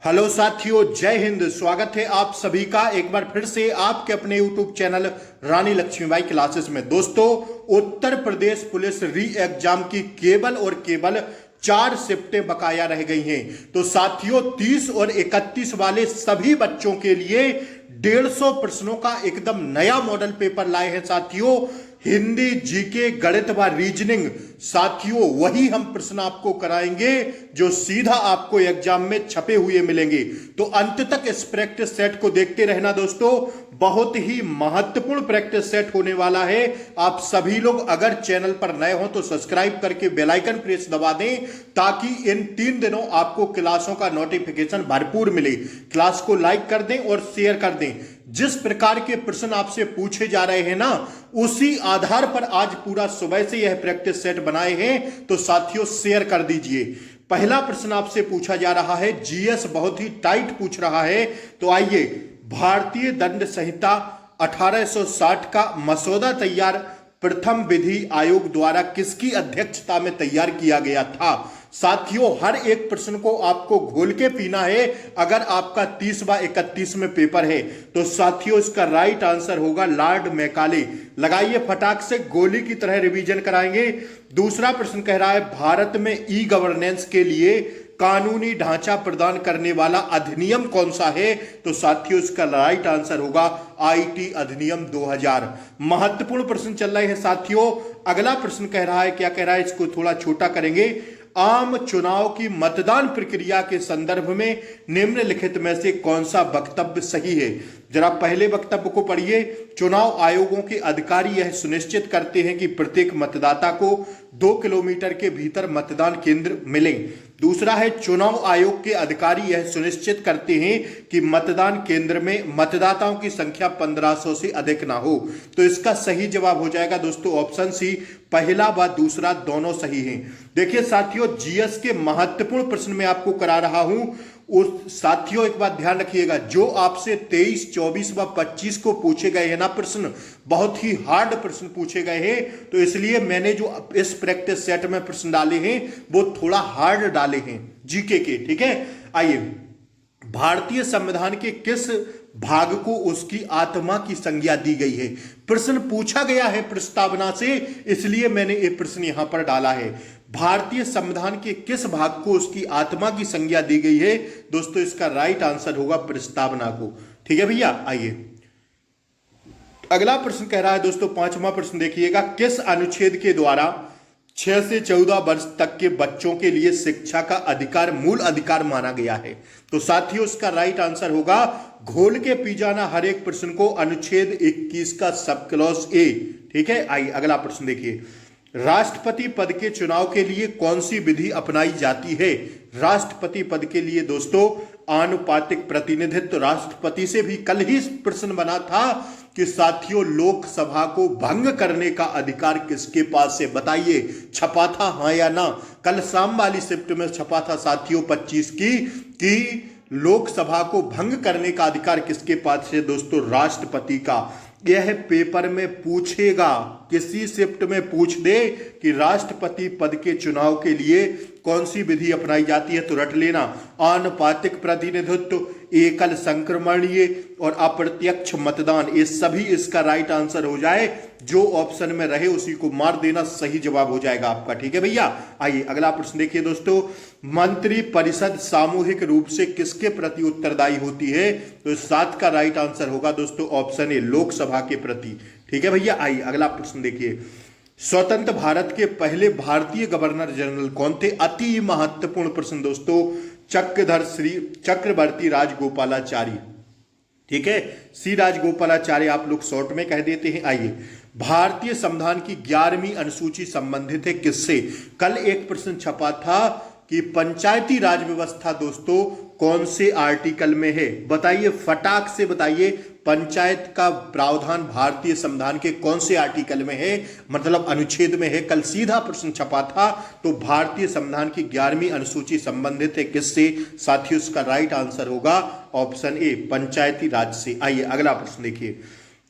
Hello साथियों, जय हिंद। स्वागत है आप सभी का एक बार फिर से आपके अपने यूट्यूब चैनल रानी लक्ष्मीबाई क्लासेस में। दोस्तों, उत्तर प्रदेश पुलिस री एग्जाम की केवल और केवल 4 शिफ्टें बकाया रह गई हैं। तो साथियों, 30 और 31 वाले सभी बच्चों के लिए 150 प्रश्नों का एकदम नया मॉडल पेपर लाए हैं साथियों। हिंदी, जीके, गणित व रीजनिंग। साथियों, वही हम प्रश्न आपको कराएंगे जो सीधा आपको एग्जाम में छपे हुए मिलेंगे। तो अंत तक इस प्रैक्टिस सेट को देखते रहना दोस्तों। बहुत ही महत्वपूर्ण प्रैक्टिस सेट होने वाला है। आप सभी लोग अगर चैनल पर नए हो तो सब्सक्राइब करके बेल आइकन प्रेस दबा दें, ताकि इन 3 दिनों आपको क्लासों का नोटिफिकेशन भरपूर मिले। क्लास को लाइक कर दें और शेयर कर दें। जिस प्रकार के प्रश्न आपसे पूछे जा रहे हैं ना, उसी आधार पर आज पूरा सुबह से यह प्रैक्टिस सेट बनाए हैं। तो साथियों, शेयर कर दीजिए। पहला प्रश्न आपसे पूछा जा रहा है, जीएस बहुत ही टाइट पूछ रहा है। तो आइए, भारतीय दंड संहिता 1860 का मसौदा तैयार प्रथम विधि आयोग द्वारा किसकी अध्यक्षता में तैयार किया गया था? साथियों, हर एक प्रश्न को आपको घोल के पीना है। अगर आपका 30 व 31 में पेपर है तो साथियों, इसका राइट आंसर होगा लॉर्ड मैकाले। लगाइए फटाक से, गोली की तरह रिवीजन कराएंगे। दूसरा प्रश्न कह रहा है, भारत में ई गवर्नेंस के लिए कानूनी ढांचा प्रदान करने वाला अधिनियम कौन सा है? तो साथियों, इसका राइट आंसर होगा आईटी अधिनियम 2000। महत्वपूर्ण प्रश्न चल रहे हैं साथियों। अगला प्रश्न कह रहा है, क्या कह रहा है, इसको थोड़ा छोटा करेंगे। आम चुनाव की मतदान प्रक्रिया के संदर्भ में निम्नलिखित में से कौन सा वक्तव्य सही है? जरा पहले वक्तव्य को पढ़िए। चुनाव आयोगों के अधिकारी यह सुनिश्चित करते हैं कि प्रत्येक मतदाता को 2 किलोमीटर के भीतर मतदान केंद्र मिले। दूसरा है, चुनाव आयोग के अधिकारी यह सुनिश्चित करते हैं कि मतदान केंद्र में मतदाताओं की संख्या 1500 से अधिक ना हो। तो इसका सही जवाब हो जाएगा दोस्तों ऑप्शन सी। पहला व दूसरा दोनों सही हैं। देखिए साथियों, जीएस के महत्वपूर्ण प्रश्न में आपको करा रहा हूं। उस साथियों, एक बात ध्यान रखिएगा, जो आपसे 23, 24 व 25 को पूछे गए हैं ना प्रश्न, बहुत ही हार्ड प्रश्न पूछे गए हैं। तो इसलिए मैंने जो इस प्रैक्टिस सेट में प्रश्न डाले हैं वो थोड़ा हार्ड डाले हैं जीके के। ठीक है, आइए, भारतीय संविधान के किस भाग को उसकी आत्मा की संज्ञा दी गई है? प्रश्न पूछा गया है प्रस्तावना से, इसलिए मैंने ये प्रश्न यहां पर डाला है। भारतीय संविधान के किस भाग को उसकी आत्मा की संज्ञा दी गई है? दोस्तों, इसका राइट आंसर होगा प्रस्तावना को। ठीक है भैया, आइए अगला प्रश्न कह रहा है दोस्तों, 5वां प्रश्न देखिएगा, किस अनुच्छेद के द्वारा 6 से 14 वर्ष तक के बच्चों के लिए शिक्षा का अधिकार मूल अधिकार माना गया है? तो साथियों, इसका राइट आंसर होगा, घोल के पी जाना हर एक प्रश्न को, अनुच्छेद 21 का सब क्लॉज ए। ठीक है, आइए अगला प्रश्न देखिए, राष्ट्रपति पद के चुनाव के लिए कौन सी विधि अपनाई जाती है? राष्ट्रपति पद के लिए दोस्तों आनुपातिक प्रतिनिधित्व। राष्ट्रपति से भी कल ही प्रश्न बना था कि साथियों, लोकसभा को भंग करने का अधिकार किसके पास है? बताइए, छपा था हाँ या ना? कल शाम वाली शिफ्ट में छपा था साथियों 25 की कि लोकसभा को भंग करने का अधिकार किसके पास है? दोस्तों, राष्ट्रपति का। यह पेपर में पूछेगा, किसी शिफ्ट में पूछ दे कि राष्ट्रपति पद के चुनाव के लिए कौन सी विधि अपनाई जाती है, तो रट लेना, आनुपातिक प्रतिनिधित्व, एकल संक्रमणीय और अप्रत्यक्ष मतदान। ये सभी इसका राइट आंसर हो जाए। जो ऑप्शन में रहे उसी को मार देना, सही जवाब हो जाएगा आपका। ठीक है भैया, आइए अगला प्रश्न देखिए दोस्तों, मंत्री परिषद सामूहिक रूप से किसके प्रति उत्तरदायी होती है? तो 7 का राइट आंसर होगा दोस्तों ऑप्शन ए, लोकसभा के प्रति। ठीक है भैया, आइए अगला प्रश्न देखिए, स्वतंत्र भारत के पहले भारतीय गवर्नर जनरल कौन थे? अति महत्वपूर्ण प्रश्न दोस्तों, चक्रधर श्री चक्रवर्ती राजगोपालाचारी। ठीक है, सी राजगोपालाचारी आप लोग शॉर्ट में कह देते हैं। आइए, भारतीय संविधान की 11वीं अनुसूची संबंधित है किससे? कल एक प्रश्न छपा था कि पंचायती राज व्यवस्था दोस्तों कौन से आर्टिकल में है? बताइए, फटाक से बताइए, पंचायत का प्रावधान भारतीय संविधान के कौन से आर्टिकल में है, मतलब अनुच्छेद में है? कल सीधा प्रश्न छपा था। तो भारतीय संविधान की 11वीं अनुसूची संबंधित है किससे? साथियों, इसका राइट आंसर होगा ऑप्शन ए, पंचायती राज से। आइए अगला प्रश्न देखिए,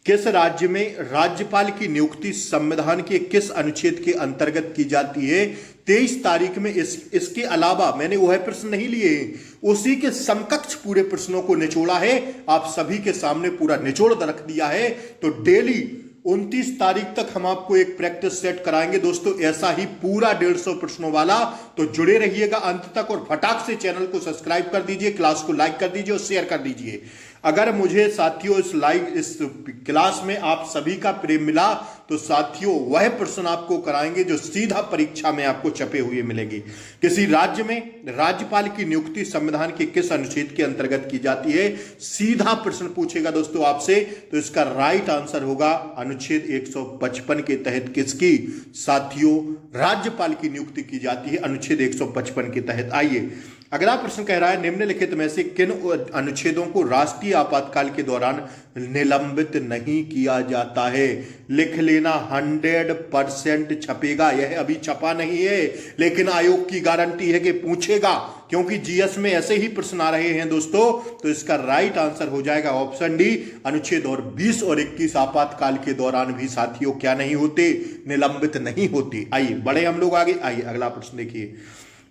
किस राज्य में राज्यपाल की नियुक्ति संविधान के किस अनुच्छेद के अंतर्गत की जाती है? 23 तारीख में इसके अलावा मैंने वह प्रश्न नहीं लिए, उसी के समकक्ष पूरे प्रश्नों को निचोड़ा है, आप सभी के सामने पूरा निचोड़ रख दिया है। तो डेली 29 तारीख तक हम आपको एक प्रैक्टिस सेट कराएंगे दोस्तों, ऐसा ही पूरा 150 प्रश्नों वाला। तो जुड़े रहिएगा अंत तक और फटाक से चैनल को सब्सक्राइब कर दीजिए, क्लास को लाइक कर दीजिए और शेयर कर दीजिए। अगर मुझे साथियों इस क्लास में आप सभी का प्रेम मिला तो साथियों वह प्रश्न आपको कराएंगे जो सीधा परीक्षा में आपको छपे हुए मिलेंगे। किसी राज्य में राज्यपाल की नियुक्ति संविधान के किस अनुच्छेद के अंतर्गत की जाती है? सीधा प्रश्न पूछेगा दोस्तों आपसे, तो इसका राइट आंसर होगा अनुच्छेद 155 के तहत किसकी? साथियों राज्यपाल की नियुक्ति की जाती है अनुच्छेद 155 के तहत। आइए अगला प्रश्न कह रहा है, निम्नलिखित में से किन अनुच्छेदों को राष्ट्रीय आपातकाल के दौरान निलंबित नहीं किया जाता है? लिख लेना, 100% छपेगा। यह अभी छपा नहीं है लेकिन आयोग की गारंटी है कि पूछेगा, क्योंकि जीएस में ऐसे ही प्रश्न आ रहे हैं दोस्तों। तो इसका राइट आंसर हो जाएगा ऑप्शन डी, अनुच्छेद और 20 और 21 आपातकाल के दौरान भी साथियों क्या नहीं होते? निलंबित नहीं होती। आइए बढ़े हम लोग आगे। आइए अगला प्रश्न देखिए,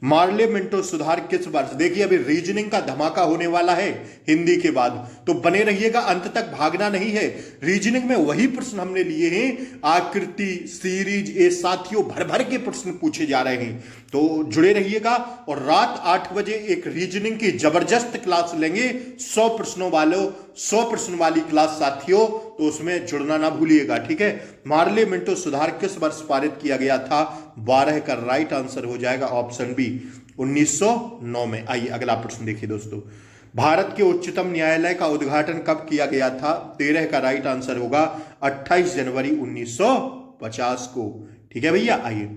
मार्ले मिंटो सुधार किस वर्ष? देखिए अभी रीजनिंग का धमाका होने वाला है हिंदी के बाद, तो बने रहिएगा, अंत तक भागना नहीं है। रीजनिंग में वही प्रश्न हमने लिए हैं, आकृति सीरीज, ये साथियों भर भर के प्रश्न पूछे जा रहे हैं, तो जुड़े रहिएगा। और रात 8 बजे एक रीजनिंग की जबरदस्त क्लास लेंगे, 100 प्रश्न वाली क्लास साथियों, तो उसमें जुड़ना ना भूलिएगा, ठीक है। मार्ले मिंटो सुधार किस वर्ष पारित किया गया था? 12 का राइट आंसर हो जाएगा ऑप्शन बी, 1909 में। आइए अगला प्रश्न देखिए दोस्तों, भारत के उच्चतम न्यायालय का उद्घाटन कब किया गया था? 13 का राइट आंसर होगा 28 जनवरी 1950 को, ठीक है भैया। आइए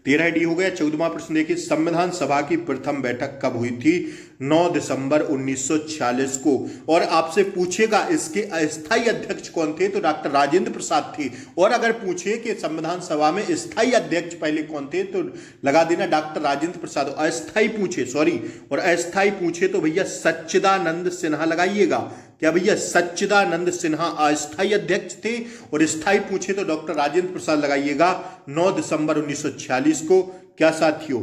13 डी हो गया। 14वां प्रश्न देखिए, संविधान सभा की प्रथम बैठक कब हुई थी? 9 दिसंबर 1946 को। और आपसे पूछेगा इसके अस्थायी अध्यक्ष कौन थे? तो डॉक्टर राजेंद्र प्रसाद थे। और अगर पूछे कि संविधान सभा में स्थायी अध्यक्ष पहले कौन थे, तो लगा देना डॉक्टर राजेंद्र प्रसाद। अस्थायी पूछे, सॉरी, और अस्थायी पूछे तो भैया सच्चिदानंद सिन्हा लगाइएगा। क्या भैया? सच्चिदानंद सिन्हा अस्थायी अध्यक्ष थे, और स्थायी पूछे तो डॉक्टर राजेंद्र प्रसाद लगाइएगा। 9 दिसंबर 1946 को क्या साथियों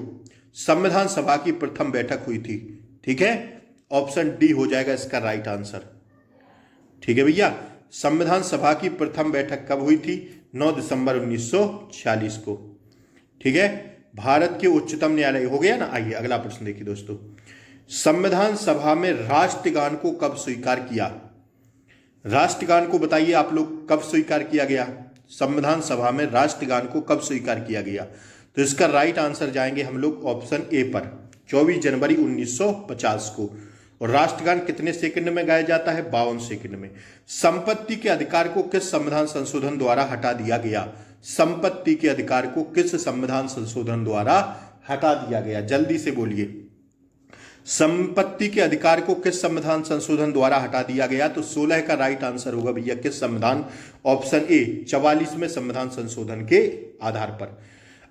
संविधान सभा की प्रथम बैठक हुई थी, ठीक है। ऑप्शन डी हो जाएगा इसका राइट आंसर, ठीक है भैया। संविधान सभा की प्रथम बैठक कब हुई थी? 9 दिसंबर 1946 को, ठीक है। भारत के उच्चतम न्यायालय हो गया ना। आइए अगला प्रश्न देखिए दोस्तों, संविधान सभा में राष्ट्रगान को कब स्वीकार किया? राष्ट्रगान को बताइए आप लोग, कब स्वीकार किया गया? संविधान सभा में राष्ट्रगान को कब स्वीकार किया गया? तो इसका राइट आंसर जाएंगे हम लोग ऑप्शन ए पर, 24 जनवरी 1950 को। और राष्ट्रगान कितने सेकंड में गाया जाता है? 52 सेकंड में। संपत्ति के अधिकार को किस संविधान संशोधन द्वारा हटा दिया गया? संपत्ति के अधिकार को किस संविधान संशोधन द्वारा हटा दिया गया? जल्दी से बोलिए, संपत्ति के अधिकार को किस संविधान संशोधन द्वारा हटा दिया गया? तो 16 का राइट आंसर होगा भैया किस संविधान? ऑप्शन ए, 44वें संविधान संशोधन के आधार पर।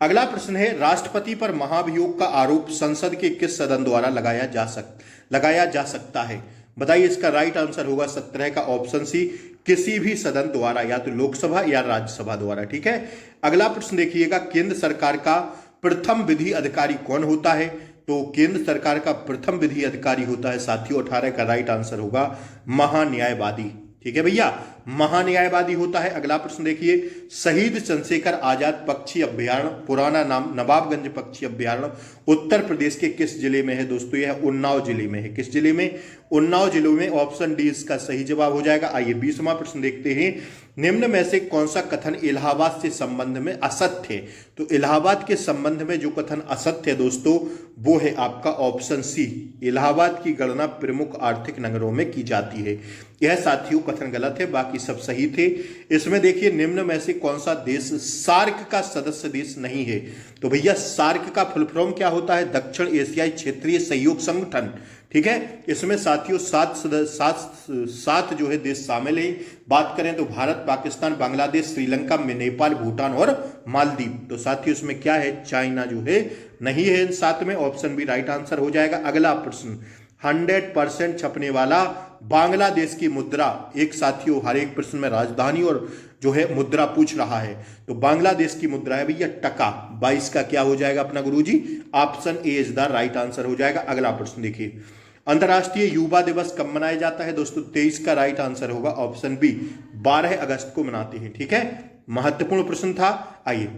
अगला प्रश्न है, राष्ट्रपति पर महाभियोग का आरोप संसद के किस सदन द्वारा लगाया जा सकता है? बताइए इसका राइट आंसर होगा 17 का ऑप्शन सी, किसी भी सदन द्वारा, या तो लोकसभा या राज्यसभा द्वारा, ठीक है। अगला प्रश्न देखिएगा, केंद्र सरकार का प्रथम विधि अधिकारी कौन होता है? तो केंद्र सरकार का प्रथम विधि अधिकारी होता है साथियों, 18 का राइट आंसर होगा महान्यायवादी, ठीक है भैया, महान्यायवादी होता है। अगला प्रश्न देखिए, शहीद चंद्रशेखर आजाद पक्षी अभ्यारण्य, पुराना नाम नवाबगंज पक्षी अभ्यारण्य, उत्तर प्रदेश के किस जिले में है दोस्तों? यह उन्नाव जिले में है। किस जिले में? उन्नाव जिले में। ऑप्शन डी इसका सही जवाब हो जाएगा। आइए 20वां प्रश्न देखते हैं, निम्न में से कौन सा कथन इलाहाबाद से संबंध में असत्य है? तो इलाहाबाद के संबंध में जो कथन असत्य है दोस्तों, वो है आपका ऑप्शन सी, इलाहाबाद की गणना प्रमुख आर्थिक नगरों में की जाती है। यह साथियों कथन गलत है, बाकी सब सही थे। इसमें देखिए, निम्न में से कौन सा देश सार्क का सदस्य देश नहीं है? तो भैया सार्क का फुल फॉर्म क्या होता है? दक्षिण एशियाई क्षेत्रीय सहयोग संगठन, ठीक है। इसमें साथियों 7 जो है देश शामिल है। बात करें तो भारत, पाकिस्तान, बांग्लादेश, श्रीलंका, नेपाल, भूटान और मालदीव। तो साथियों इसमें क्या है? चाइना जो है नहीं है इन 7 में। ऑप्शन बी राइट आंसर हो जाएगा। अगला प्रश्न, 100% छपने वाला बांग्लादेश की मुद्रा। एक साथियों हर एक प्रश्न में राजधानी और जो है मुद्रा पूछ रहा है, तो बांग्लादेश की मुद्रा है भैया टका। 22 का क्या हो जाएगा अपना गुरुजी? Option A is the right answer हो जाएगा। अगला प्रश्न देखिए, अंतर्राष्ट्रीय युवा दिवस कब मनाया जाता है दोस्तों? 23 का राइट आंसर होगा ऑप्शन बी, 12 अगस्त को मनाते हैं। ठीक है, महत्वपूर्ण प्रश्न था। आइए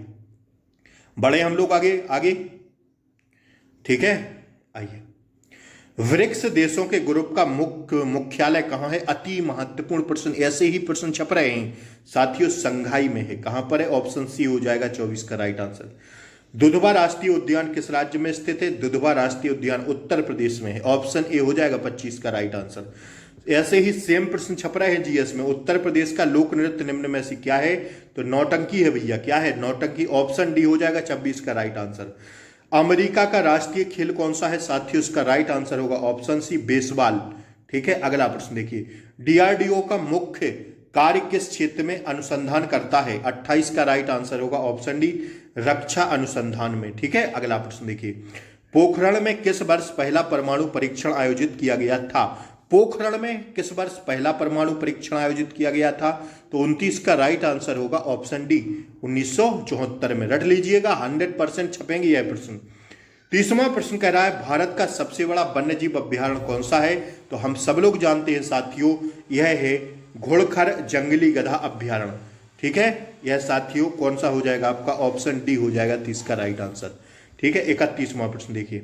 बढ़े हम लोग आगे आगे। ठीक है, आइए, ब्रिक्स देशों के ग्रुप का मुख्यालय कहां है? अति महत्वपूर्ण प्रश्न, ऐसे ही प्रश्न छप रहे हैं साथियों। संघाई में है। कहां पर है? ऑप्शन सी हो जाएगा 24 का राइट आंसर। दुधवा राष्ट्रीय उद्यान किस राज्य में स्थित है? दुधवा राष्ट्रीय उद्यान उत्तर प्रदेश में है। ऑप्शन ए हो जाएगा 25 का राइट आंसर। ऐसे ही सेम प्रश्न छप रहे हैं जीएस में। उत्तर प्रदेश का लोक नृत्य निम्न में से क्या है? तो नौटंकी है भैया। क्या है? नौटंकी। ऑप्शन डी हो जाएगा 26 का राइट आंसर। अमेरिका का राष्ट्रीय खेल कौन सा है साथियों? उसका राइट आंसर होगा ऑप्शन सी, बेसबॉल। ठीक है, अगला प्रश्न देखिए, डीआरडीओ का मुख्य कार्य किस क्षेत्र में अनुसंधान करता है? 28 का राइट आंसर होगा ऑप्शन डी, रक्षा अनुसंधान में। ठीक है, अगला प्रश्न देखिए, पोखरण में किस वर्ष पहला परमाणु परीक्षण आयोजित किया गया था? पोखरण में किस वर्ष पहला परमाणु परीक्षण आयोजित किया गया था? तो 29 का राइट आंसर होगा ऑप्शन डी, 1974 में। रट लीजिएगा, 100% छपेंगे यह प्रश्न। 30वां प्रश्न कह रहा है, भारत का सबसे बड़ा वन्यजीव अभ्यारण्य कौन सा है? तो हम सब लोग जानते हैं साथियों, यह है घोड़खर जंगली गधा अभ्यारण्य। ठीक है, यह साथियों कौन सा हो जाएगा आपका? ऑप्शन डी हो जाएगा 30 का राइट आंसर। ठीक है, 31वां प्रश्न देखिए,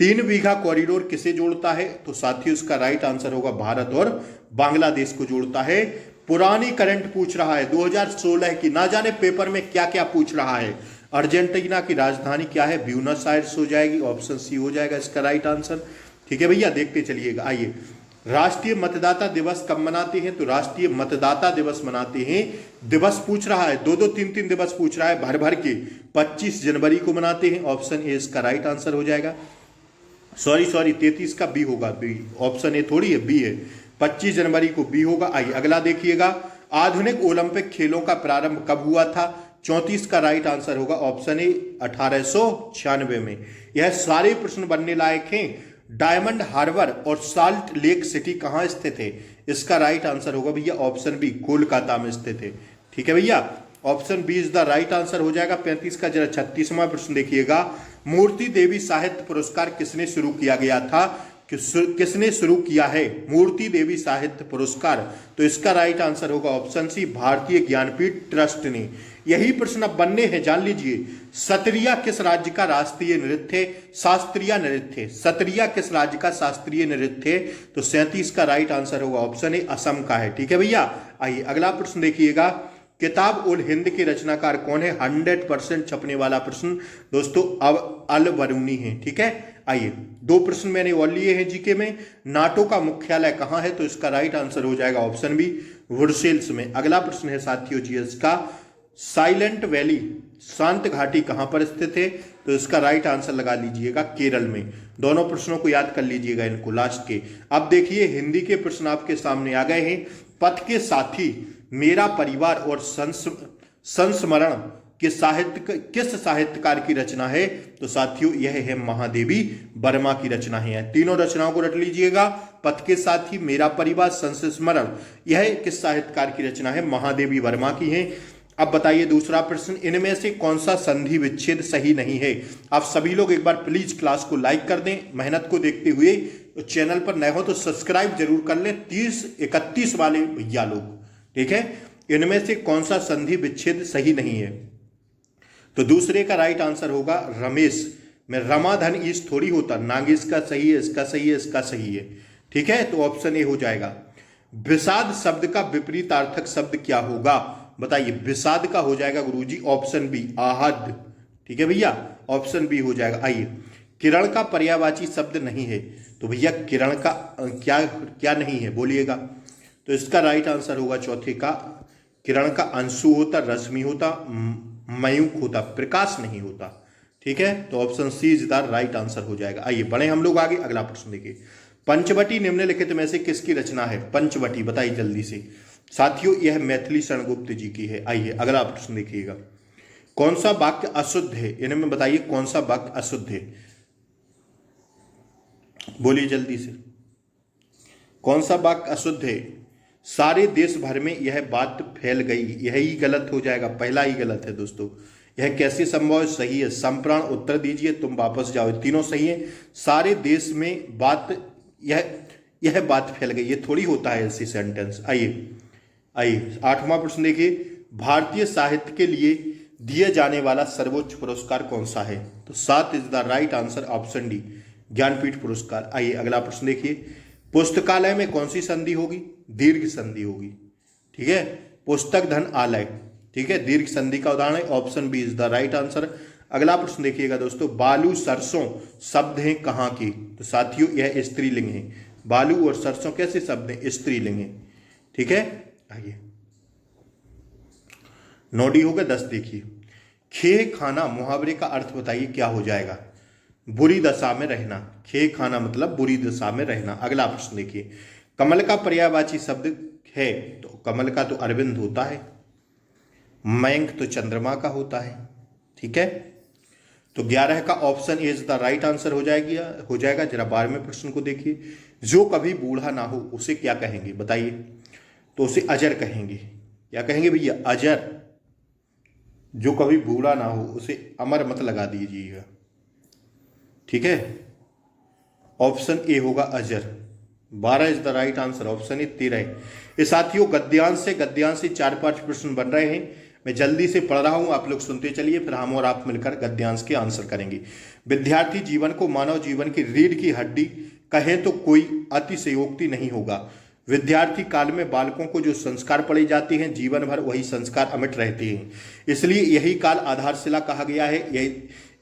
3 बीघा कॉरिडोर किसे जोड़ता है? तो साथियों उसका राइट आंसर होगा भारत और बांग्लादेश को जोड़ता है। पुरानी करंट पूछ रहा है 2016 की, ना जाने पेपर में क्या क्या पूछ रहा है। अर्जेंटीना की राजधानी क्या है? ब्यूनस आयर्स हो जाएगी। ऑप्शन सी हो जाएगा इसका राइट आंसर। ठीक है भैया, देखते चलिएगा। आइए, राष्ट्रीय मतदाता दिवस कब मनाते हैं? तो राष्ट्रीय मतदाता दिवस मनाते हैं, दिवस पूछ रहा है, 2-2 3-3 दिवस पूछ रहा है भर भर के। 25 जनवरी को मनाते हैं। ऑप्शन ए इसका राइट आंसर हो जाएगा। सॉरी 33 का बी होगा, बी। ऑप्शन ए थोड़ी है, बी है। 25 जनवरी को बी होगा। आइए अगला देखिएगा, आधुनिक ओलंपिक खेलों का प्रारंभ कब हुआ था? 34 का राइट आंसर होगा ऑप्शन ए, 1896 में। यह सारे प्रश्न बनने लायक हैं। डायमंड हार्बर और साल्ट लेक सिटी कहां स्थित है? इसका राइट आंसर होगा भैया ऑप्शन बी, कोलकाता में स्थित है। ठीक है भैया, option B is the right answer हो जाएगा 35 का। जरा 36वां प्रश्न देखिएगा, मूर्ति देवी साहित्य पुरस्कार किसने शुरू किया गया था? किसने शुरू किया है मूर्ति देवी साहित्य पुरस्कार? तो इसका राइट आंसर होगा ऑप्शन सी, भारतीय ज्ञानपीठ ट्रस्ट ने। यही प्रश्न अब बनने हैं, जान लीजिए। सत्रिया किस राज्य का राष्ट्रीय नृत्य है? शास्त्रीय नृत्य है। सत्रिया किस राज्य का शास्त्रीय नृत्य है? तो 37 का राइट आंसर होगा ऑप्शन ए, असम का है। ठीक है भैया, आइए अगला प्रश्न देखिएगा, किताब उल हिंद के रचनाकार कौन है? 100% छपने वाला प्रश्न दोस्तों, अब अल बरूनी है। ठीक है, आइए 2 प्रश्न मैंने और लिए हैं जीके में। नाटो का मुख्यालय कहां है? तो इसका राइट आंसर हो जाएगा ऑप्शन बी, ब्रुसेल्स में। अगला प्रश्न है साथियों जीएस का, साइलेंट वैली शांत घाटी कहां पर स्थित है? तो इसका राइट आंसर लगा लीजिएगा केरल में। दोनों प्रश्नों को याद कर लीजिएगा इनको लास्ट के। अब देखिए हिंदी के प्रश्न आपके सामने आ गए हैं। पथ के साथी, मेरा परिवार और संस्मरण किस साहित्यकार की रचना है? तो साथियों यह है महादेवी वर्मा की रचना है। तीनों रचनाओं को रट लीजिएगा, पथ के साथी, मेरा परिवार, संस्मरण, यह किस साहित्यकार की रचना है? महादेवी वर्मा की है। अब बताइए दूसरा प्रश्न, इनमें से कौन सा संधि विच्छेद सही नहीं है? आप सभी लोग एक बार प्लीज क्लास को लाइक कर दें, मेहनत को देखते हुए। तो चैनल पर नए हो तो सब्सक्राइब जरूर कर लें, 30-31 वाले भैया लोग। ठीक है, इनमें से कौन सा संधि विच्छेद सही नहीं है? तो दूसरे का राइट आंसर होगा रमेश में रमाधन ईश थोड़ी होता, नागेश का सही है, इसका सही है, इसका सही है। ठीक है, तो ऑप्शन ए हो जाएगा। विषाद शब्द का विपरीतार्थक शब्द क्या होगा? बताइए, विषाद का हो जाएगा गुरुजी ऑप्शन बी, आहद। ठीक है भैया, ऑप्शन बी हो जाएगा। आइए, किरण का पर्यायवाची शब्द नहीं है, तो भैया किरण का क्या नहीं है बोलिएगा? तो इसका राइट आंसर होगा चौथे का, किरण का अंशु होता, रश्मि होता, मयूख होता, प्रकाश नहीं होता। ठीक है, तो option C is the right answer हो जाएगा। आइए बढ़े हम लोग आगे, अगला प्रश्न देखिए, पंचवटी निम्नलिखित में से किसकी रचना है? पंचवटी बताइए जल्दी से साथियों, यह मैथिली शरणगुप्त जी की है। आइए अगला प्रश्न देखिएगा, कौन सा वाक्य अशुद्ध है? इनमें बताइए कौन सा वाक्य अशुद्ध है, बोलिए जल्दी से। कौन सा वाक्य अशुद्ध है? सारे देश भर में यह बात फैल गई, यही गलत हो जाएगा, पहला ही गलत है दोस्तों। यह कैसे संभव है? सही है। संप्राण उत्तर दीजिए, तुम वापस जाओ, तीनों सही है। सारे देश में बात, यह बात फैल गई, ये थोड़ी होता है ऐसी सेंटेंस। आइए 8वां प्रश्न देखिए, भारतीय साहित्य के लिए दिए जाने वाला सर्वोच्च पुरस्कार कौन सा है? तो 7 is the right answer, option D, Jnanpith पुरस्कार। आइए अगला प्रश्न देखिए, पुस्तकालय में कौन सी संधि होगी? दीर्घ संधि होगी, ठीक है। पुस्तक धन आलय, ठीक है, दीर्घ संधि का उदाहरण है, option B is the right answer. अगला प्रश्न देखिएगा दोस्तों, बालू सरसों शब्द हैं कहाँ की? तो साथियों यह स्त्रीलिंग है। बालू और सरसों कैसे शब्द हैं? स्त्रीलिंग है, ठीक है। आइए 9D हो गया। 10 देखिए, खे खाना मुहावरे का अर्थ बताइए क्या हो जाएगा? बुरी दशा में रहना। खे खाना मतलब बुरी दशा में रहना। अगला प्रश्न देखिए, कमल का पर्यायवाची शब्द है? तो कमल का तो अरविंद होता है, मयंक तो चंद्रमा का होता है, ठीक है। तो 11 का option A is the right answer हो जाएगा। जरा 12वें प्रश्न को देखिए, जो कभी बूढ़ा ना हो उसे क्या कहेंगे बताइए? तो उसे अजर कहेंगे। क्या कहेंगे भैया? अजर। जो कभी बूढ़ा ना हो उसे अमर मत लगा दीजिएगा, ठीक है। ऑप्शन ए होगा अजर। 12 is the right answer, option A 13। ये साथियों गद्यांश से 4-5 प्रश्न बन रहे हैं। मैं जल्दी से पढ़ रहा हूं, आप लोग सुनते चलिए, फिर हम और आप मिलकर गद्यांश के आंसर करेंगे। विद्यार्थी जीवन को मानव जीवन की रीढ़ की हड्डी कहें तो कोई अतिशयोक्ति नहीं होगा। विद्यार्थी काल में बालकों को जो संस्कार पढ़े जाते हैं, जीवन भर वही संस्कार अमिट रहते हैं। इसलिए यही काल आधारशिला कहा गया है।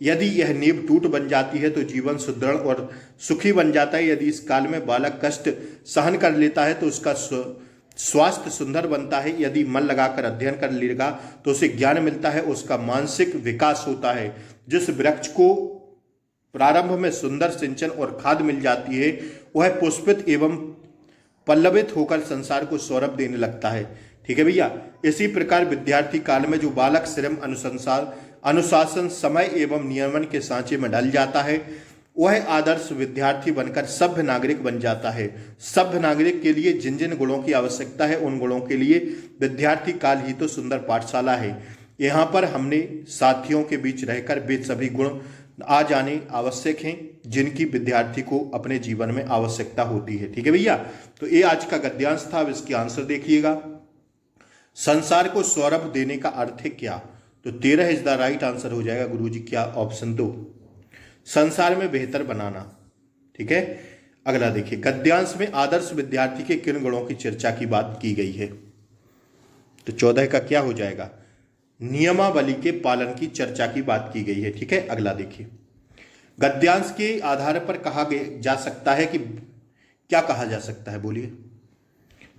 यदि यह नींव टूट बन जाती है तो जीवन सुदृढ़ और सुखी बन जाता है। यदि इस काल में बालक कष्ट सहन कर लेता है तो उसका स्वास्थ्य सुंदर बनता है। यदि मन लगाकर अध्ययन कर लेगा तो उसे ज्ञान मिलता है, उसका मानसिक विकास होता है। जिस वृक्ष को प्रारंभ में सुंदर सिंचन और खाद मिल जाती है, वह पुष्पित एवं पल्लवित होकर संसार को सौरभ देने लगता है, ठीक है भैया। इसी प्रकार विद्यार्थी काल में जो बालक श्रम अनुशासन समय एवं नियमन के सांचे में ढल जाता है, वह आदर्श विद्यार्थी बनकर सभ्य नागरिक बन जाता है। सभ्य नागरिक के लिए जिन जिन गुणों की आवश्यकता है, उन गुणों के लिए विद्यार्थी काल ही तो सुंदर पाठशाला है। यहाँ पर हमने साथियों के बीच रहकर वे सभी गुण आ जाने आवश्यक हैं जिनकी विद्यार्थी को अपने जीवन में आवश्यकता होती है, ठीक है भैया। तो ये आज का गद्यांश था। अब इसके आंसर देखिएगा। संसार को सौरभ देने का अर्थ है क्या? तो 13 इज द राइट आंसर हो जाएगा गुरुजी। क्या? ऑप्शन 2, संसार में बेहतर बनाना, ठीक है। अगला देखिए, गद्यांश में आदर्श विद्यार्थी के किन गुणों की चर्चा की बात की गई है? तो 14 का क्या हो जाएगा? नियमावली के पालन की चर्चा की बात की गई है, ठीक है। अगला देखिए, गद्यांश के आधार पर कहा जा सकता है कि क्या कहा जा सकता है, बोलिए?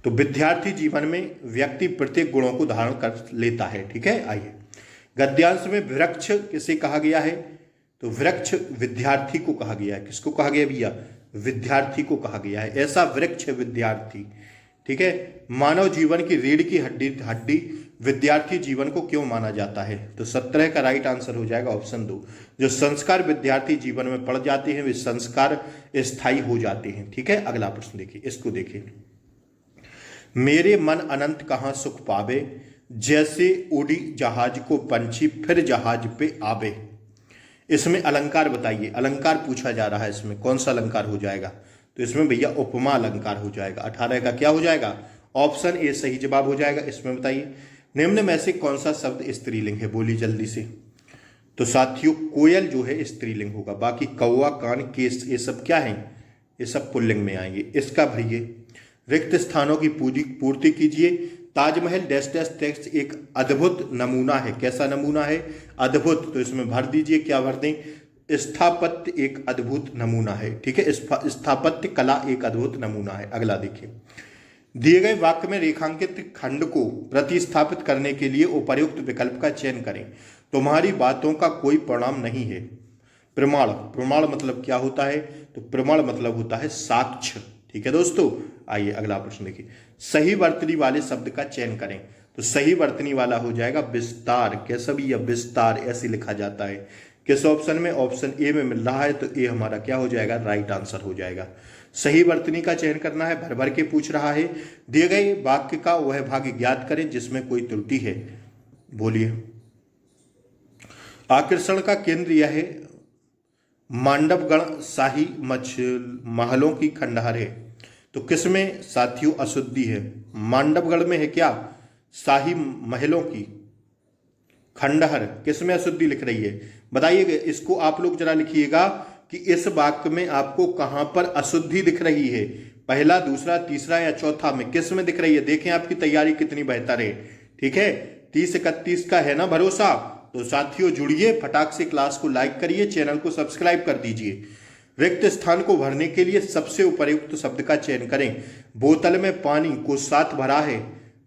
तो विद्यार्थी जीवन में व्यक्ति प्रत्येक गुणों को धारण कर लेता है, ठीक है। आइए, गद्यांश में वृक्ष किसे कहा गया है? तो वृक्ष विद्यार्थी को कहा गया है। किसको कहा गया भैया? विद्यार्थी को कहा गया है। ऐसा वृक्ष है विद्यार्थी, ठीक है। मानव जीवन की रीढ़ की हड्डी विद्यार्थी जीवन को क्यों माना जाता है? तो 17 का राइट आंसर हो जाएगा, ऑप्शन 2। जो संस्कार विद्यार्थी जीवन में पड़ जाते हैं वे संस्कार स्थायी हो जाते हैं, ठीक है। अगला प्रश्न देखिए, इसको देखिए, मेरे मन अनंत कहाँ सुख पावे, जैसे उड़ी जहाज को पंछी फिर जहाज पे आवे। इसमें अलंकार बताइए। अलंकार पूछा जा रहा है, इसमें कौन सा अलंकार हो जाएगा? तो इसमें भैया उपमा अलंकार हो जाएगा। 18 का क्या हो जाएगा? ऑप्शन ए सही जवाब हो जाएगा। इसमें बताइए, निम्न में से कौन सा शब्द स्त्रीलिंग है? बोली जल्दी से। तो साथियों कोयल जो है स्त्रीलिंग होगा, बाकी कौवा कान केस ये सब क्या है? ये सब पुल्लिंग में आएंगे। इसका भरिए, रिक्त स्थानों की पूर्ति कीजिए। ताजमहल डैश डैश टेक्स्ट एक अद्भुत नमूना है। कैसा नमूना है? अद्भुत। तो इसमें भर दीजिए, क्या भर दें? स्थापत्य एक अद्भुत नमूना है, ठीक है। स्थापत्य कला एक अद्भुत नमूना है। अगला देखिए, दिए गए वाक्य में रेखांकित खंड को प्रतिस्थापित करने के लिए उपर्युक्त विकल्प का चयन करें। तुम्हारी बातों का कोई परिणाम नहीं है। प्रमाण। प्रमाण मतलब क्या होता है? तो प्रमाण मतलब होता है साक्ष्य, ठीक है दोस्तों। आइए अगला प्रश्न देखिए, सही वर्तनी वाले शब्द का चयन करें। तो सही वर्तनी वाला हो जाएगा विस्तार। कैसा भी? या विस्तार ऐसे लिखा जाता है। किस ऑप्शन में? ऑप्शन ए में मिल रहा है, तो ए हमारा क्या हो जाएगा? राइट आंसर हो जाएगा। सही वर्तनी का चयन करना है, भर भर के पूछ रहा है। दिए गए वाक्य का वह भाग ज्ञात करें जिसमें कोई त्रुटि है। बोलिए। आकर्षण का केंद्र यह है, मांडवगढ़ शाही महलों की खंडहर है। तो किसमें साथियों अशुद्धि है? मांडवगढ़ में है क्या? शाही महलों की खंडहर। किसमें अशुद्धि लिख रही है बताइएगा। इसको आप लोग जरा लिखिएगा कि इस वाक्य में आपको कहां पर अशुद्धि दिख रही है, पहला, दूसरा, तीसरा या चौथा में, किस में दिख रही है? देखें आपकी तैयारी कितनी बेहतर है। ठीक है, 30-31 का है ना भरोसा? तो साथियों जुड़िए, फटाक से क्लास को लाइक करिए, चैनल को सब्सक्राइब कर दीजिए। रिक्त स्थान को भरने के लिए सबसे उपयुक्त शब्द का चयन करें। बोतल में पानी को साथ भरा है।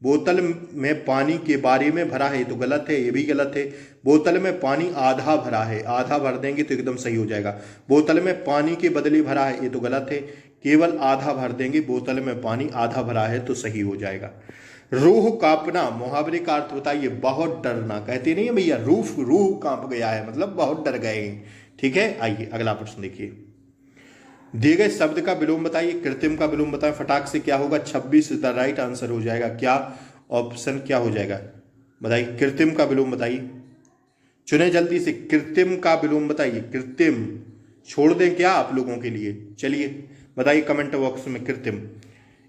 बोतल में पानी के बारे में भरा है तो गलत है, ये भी गलत है। बोतल में पानी आधा भरा है, आधा भर देंगे तो एकदम सही हो जाएगा। बोतल में पानी के बदले भरा है, ये तो गलत है। केवल आधा भर देंगे, बोतल में पानी आधा भरा है तो सही हो जाएगा। रूह कांपना, मुहावरे का अर्थ बताइए। बहुत डरना, कहते नहीं है भैया, रूह कांप गया है, मतलब बहुत डर गए। ठीक है, आइए अगला प्रश्न देखिए। दिए गए शब्द का विलोम बताइए, कृत्रिम का विलोम बताएं। फटाक से क्या होगा? 26 द राइट आंसर हो जाएगा। क्या ऑप्शन क्या हो जाएगा बताइए? कृत्रिम का विलोम बताइए, चुने जल्दी से। कृत्रिम का विलोम बताइए। कृत्रिम छोड़ दें क्या आप लोगों के लिए? चलिए बताइए कमेंट बॉक्स में। कृत्रिम।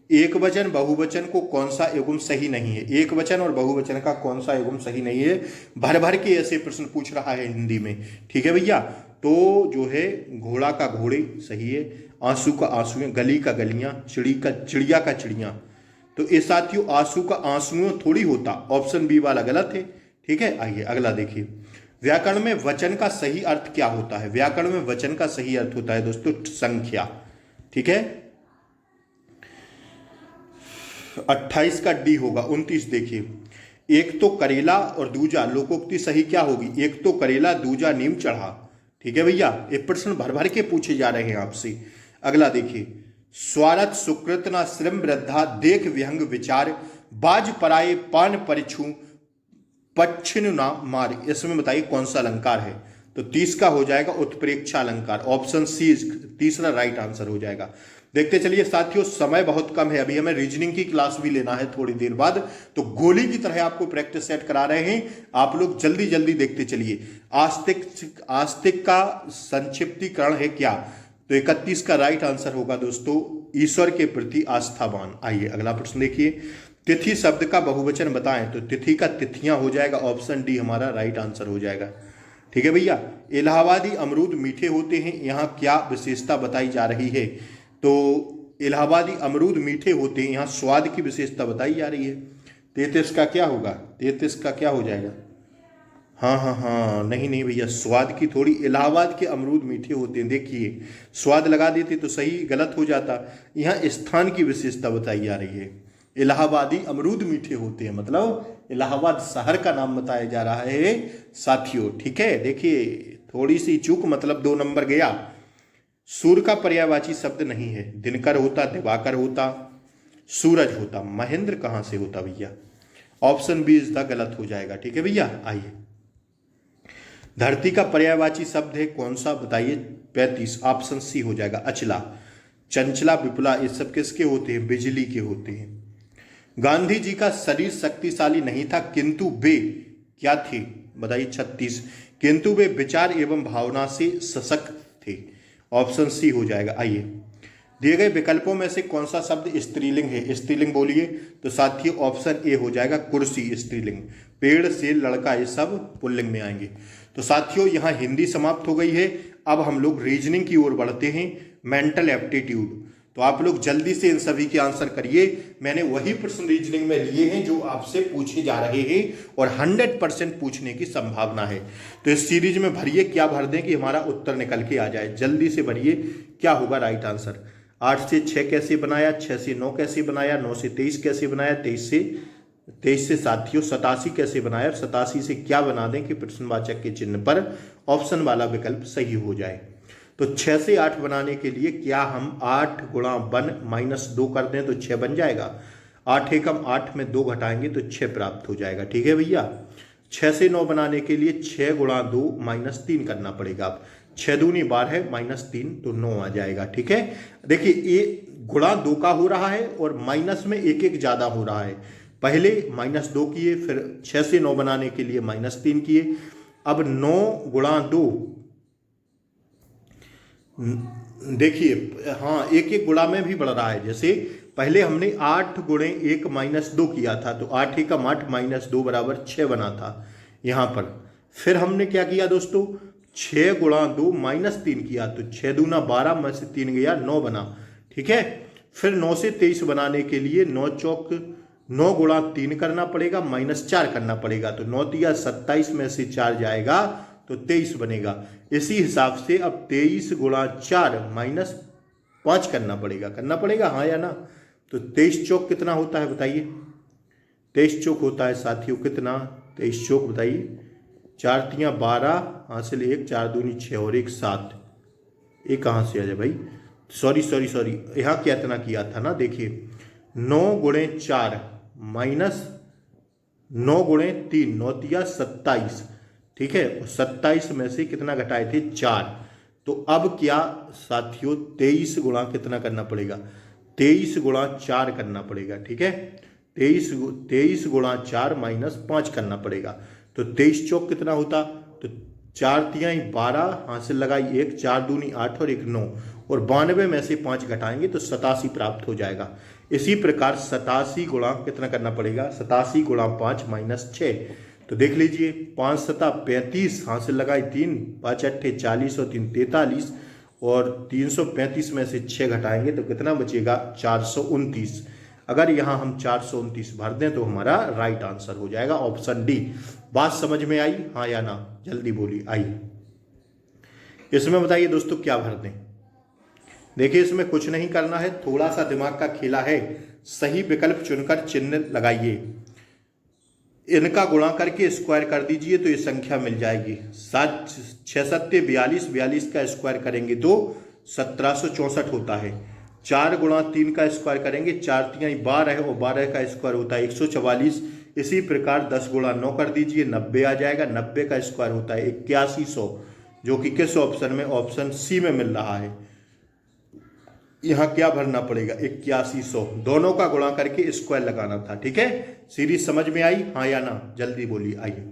एक वचन बहुवचन को कौन सा युग्म सही नहीं है? एक वचन और बहुवचन का कौन सा युग्म सही नहीं है? भर भर के ऐसे प्रश्न पूछ रहा है हिंदी में। ठीक है भैया, तो जो है घोड़ा का घोड़े सही है, आंसू का आंसुएं, गली का गलियां, चिड़िया का चिड़िया। तो ये साथियों आंसू का आंसुओं थोड़ी होता, ऑप्शन बी वाला गलत है। ठीक है, आइए अगला देखिए। व्याकरण में वचन का सही अर्थ क्या होता है? व्याकरण में वचन का सही अर्थ होता है दोस्तों संख्या। ठीक है, 28 का डी होगा। 29 देखिए। एक तो करेला और दूजा, लोकोक्ति सही क्या होगी? एक तो करेला दूजा नीम चढ़ा। ठीक है भैया, ये प्रश्न भर भर के पूछे जा रहे हैं आपसे। अगला देखिए। स्वार्थ सुकृत न श्रम वृद्धा, देख विहंग विचार, बाज पराये पान परिछू, पच्छिन ना मार। इसमें बताइए कौन सा अलंकार है? तो 30 का हो जाएगा उत्प्रेक्षा अलंकार, ऑप्शन सी तीसरा राइट आंसर हो जाएगा। देखते चलिए साथियों, समय बहुत कम है, अभी हमें रीजनिंग की क्लास भी लेना है थोड़ी देर बाद, तो गोली की तरह आपको प्रैक्टिस सेट करा रहे हैं। आप लोग जल्दी जल्दी देखते चलिए। आस्तिक का संक्षिप्तीकरण है क्या? तो 31 का राइट आंसर होगा दोस्तों ईश्वर के प्रति आस्थावान। आइए अगला प्रश्न देखिए। तिथि शब्द का बहुवचन बताएं। तो तिथि का तिथियां हो जाएगा, ऑप्शन डी हमारा राइट आंसर हो जाएगा। ठीक है भैया। इलाहाबादी अमरूद मीठे होते हैं, यहाँ क्या विशेषता बताई जा रही है? तो इलाहाबादी अमरूद मीठे होते हैं, यहाँ स्वाद की विशेषता बताई जा रही है। 33 का क्या होगा? 33 का क्या हो जाएगा? हाँ, नहीं भैया, स्वाद की थोड़ी, इलाहाबाद के अमरूद मीठे होते हैं। देखिए स्वाद लगा देते तो सही, गलत हो जाता। यहाँ स्थान की विशेषता बताई जा रही है। इलाहाबादी अमरूद मीठे होते हैं, मतलब इलाहाबाद शहर का नाम बताया जा रहा है साथियों। ठीक है, देखिए थोड़ी सी चूक, मतलब 2 नंबर गया। सूर्य का पर्यायवाची शब्द नहीं है। दिनकर होता, दिवाकर होता, सूरज होता, महेंद्र कहां से होता भैया? ऑप्शन बी इज द गलत हो जाएगा। ठीक है भैया, आइए। धरती का पर्यायवाची शब्द है कौन सा बताइए? 35, ऑप्शन सी हो जाएगा अचला। चंचला, विपुला, ये सब किसके होते हैं? बिजली के होते हैं। गांधी जी का शरीर शक्तिशाली नहीं था, किंतु वे क्या थे बताइए? 36, किंतु वे विचार एवं भावना से सशक्त थे, ऑप्शन सी हो जाएगा। आइए, दिए गए विकल्पों में से कौन सा शब्द स्त्रीलिंग है? स्त्रीलिंग बोलिए। तो साथियों ऑप्शन ए हो जाएगा कुर्सी स्त्रीलिंग, पेड़ से लड़का, ये सब पुल्लिंग में आएंगे। तो साथियों यहाँ हिंदी समाप्त हो गई है। अब हम लोग रीजनिंग की ओर बढ़ते हैं, मेंटल एप्टीट्यूड। तो आप लोग जल्दी से इन सभी के आंसर करिए। मैंने वही प्रश्न रीजनिंग में लिए हैं जो आपसे पूछे जा रहे हैं और 100% पूछने की संभावना है। तो इस सीरीज में भरिए, क्या भर दें कि हमारा उत्तर निकल के आ जाए। जल्दी से भरिए, क्या होगा राइट आंसर? 8 से 6 कैसे बनाया? 6 से 9 कैसे बनाया? 9 से 23 कैसे बनाया? 23 से साथियों 87 कैसे बनाया? 87 से क्या बना दें कि प्रश्नवाचक के चिन्ह पर ऑप्शन वाला विकल्प सही हो जाए। तो 6 से 8 बनाने के लिए क्या हम 8 गुणा 1 - 2 कर दें तो 6 बन जाएगा। 8 एकम 8 में 2 घटाएंगे तो 6 प्राप्त हो जाएगा। ठीक है भैया। 6 से 9 बनाने के लिए 6 गुणा 2 - 3 करना पड़ेगा। 6 दूनी 12 माइनस 3 तो 9 आ जाएगा। ठीक है, देखिए ये गुणा 2 का हो रहा है और माइनस में एक एक ज्यादा हो रहा है। पहले -2 किए, फिर 6 से 9 बनाने के लिए -3 किए। अब 9 गुणा 2, देखिए हाँ एक एक गुणा में भी बढ़ रहा है। जैसे पहले हमने 8 गुणे 1 -2 किया था, तो 8 एकम 8 -2 बराबर 6 बना था यहाँ पर। फिर हमने क्या किया दोस्तों, 6 गुणा 2 -3 किया, तो 6 दूना 12 में से 3 गया 9 बना। ठीक है, फिर 9 से 23 बनाने के लिए 9 चौक 9 गुणा 3 करना पड़ेगा, -4 करना पड़ेगा, तो 9 तिया 27 में से 4 जाएगा तो 23 बनेगा। इसी हिसाब से अब 23 गुणा 4 -5 करना पड़ेगा, हाँ या ना। तो 23 चौक कितना होता है बताइए, 23 चौक होता है साथियों कितना, 23 चौक बताइए, 4 तिया 12 हासिल 1, 4 दूनी 6 और 1 7। ये कहाँ से आ जाए भाई, सॉरी यहाँ क्या इतना किया था ना। देखिए 9 गुणे 4 माइनस 9 गुणे 3, 9 तिया 27। ठीक है, 27 में से कितना घटाए थे 4। तो अब क्या साथियों 23 गुणा कितना करना पड़ेगा, 23 गुणा 4 करना पड़ेगा। ठीक है, 23 गुणा 4 -5 करना पड़ेगा। तो 23 चौक कितना होता, तो 4 तियाई 12 हासिल लगाई 1, 4 दूनी 8 और 1 9, और 92 में से 5 घटाएंगे तो 87 प्राप्त हो जाएगा। इसी प्रकार 87 गुणा कितना करना पड़ेगा, 87 गुणा 5 -6। तो देख लीजिए 5 सता 35 हासिल लगाई 3, 5 अट्ठे 40 और 3 43, और 335 में से 6 घटाएंगे तो कितना बचेगा 429। अगर यहाँ हम 429 भर दें तो हमारा राइट आंसर हो जाएगा ऑप्शन डी। बात समझ में आई, हाँ या ना, जल्दी बोलिए। आइए इसमें बताइए दोस्तों क्या भर दें। देखिए इसमें कुछ नहीं करना है, थोड़ा सा दिमाग का खेला है। सही विकल्प चुनकर चिन्ह लगाइए, इनका गुणा करके स्क्वायर कर दीजिए तो ये संख्या मिल जाएगी। 7 6 सत्ते 42, 42 का स्क्वायर करेंगे तो 1764 होता है। 4 गुणा 3 का स्क्वायर करेंगे, 4 तियाई 12 और 12 का स्क्वायर होता है 144। इसी प्रकार 10 गुणा 9 कर दीजिए, 90 आ जाएगा। 90 का स्क्वायर होता है 8100, जो कि किस ऑप्शन में, ऑप्शन सी में मिल रहा है। यहाँ क्या भरना पड़ेगा 8100, दोनों का गुणा करके स्क्वायर लगाना था। ठीक है, सीरीज समझ में आई, हाँ या ना, जल्दी बोलिए। आइए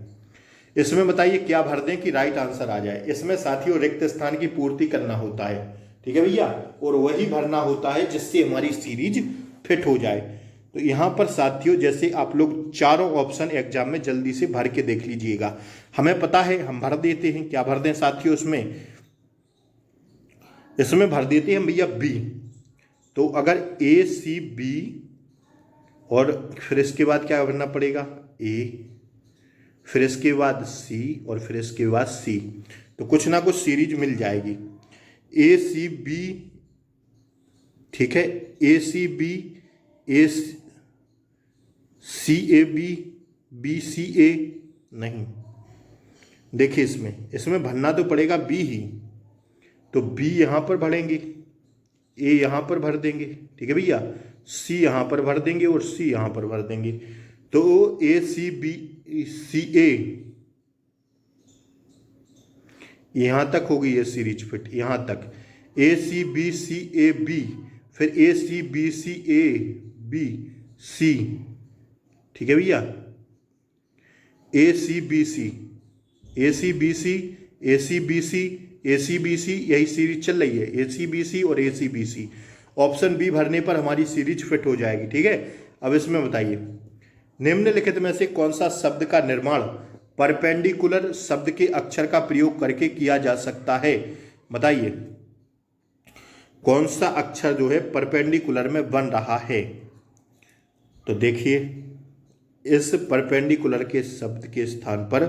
इसमें बताइए क्या भर दें कि राइट आंसर आ जाए। इसमें साथियों रिक्त स्थान की पूर्ति करना होता है। ठीक है भैया, और वही भरना होता है जिससे हमारी सीरीज फिट हो जाए। तो यहाँ पर साथियों जैसे आप लोग चारों ऑप्शन एग्जाम में जल्दी से भर के देख लीजिएगा। हमें पता है, हम भर देते हैं। क्या भर दें साथियों, इसमें भर देते हैं भैया बी। तो अगर ए सी बी, और फिर इसके बाद क्या भरना पड़ेगा ए, फिर इसके बाद सी, और फिर इसके बाद सी, तो कुछ ना कुछ सीरीज मिल जाएगी। ए सी बी, ठीक है, A C B, A C A B, B C A नहीं। देखिए इसमें भरना तो पड़ेगा बी ही, तो बी यहां पर भरेंगे, ए यहां पर भर देंगे। ठीक है भैया, सी यहां पर भर देंगे और सी यहां पर भर देंगे। तो ए सी बी सी ए, यहां तक होगी ये सीरीज फिट, यहां तक ए C B C A B, फिर ए C B C A B C. ठीक है भैया, ए सी बी सी, ए सी बी सी, ए सी बी सी, ए सी बी सी, यही सीरीज चल रही है, ए सी बी सी और A C B C. Option B भरने पर हमारी सीरीज फिट हो जाएगी। ठीक है, अब इसमें बताइए निम्नलिखित में से कौन सा शब्द का निर्माण परपेंडिकुलर शब्द के अक्षर का प्रयोग करके किया जा सकता है। बताइए कौन सा अक्षर जो है परपेंडिकुलर में बन रहा है। तो देखिए इस परपेंडिकुलर के शब्द के स्थान पर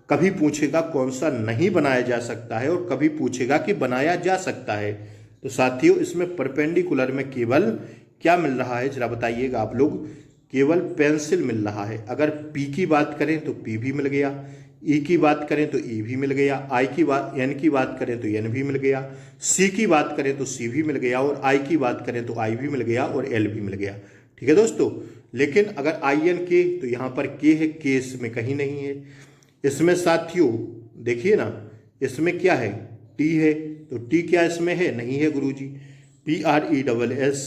कभी पूछेगा कौन सा नहीं बनाया जा सकता है, और कभी पूछेगा कि बनाया जा सकता है। तो साथियों इसमें परपेंडिकुलर में केवल क्या मिल रहा है जरा बताइएगा आप लोग, केवल पेंसिल मिल रहा है। अगर पी की बात करें तो पी भी मिल गया, ई की बात करें तो ई भी मिल गया, आई की बात एन की बात करें तो एन भी मिल गया, सी की बात करें तो सी भी मिल गया, और आई की बात करें तो आई भी मिल गया, और एल भी मिल गया। ठीक है दोस्तों, लेकिन अगर आई एन के तो यहाँ पर के है, के इसमें कहीं नहीं है। इसमें साथियों देखिए ना, इसमें क्या है टी है, तो टी क्या इसमें है? नहीं है गुरुजी। PRESS,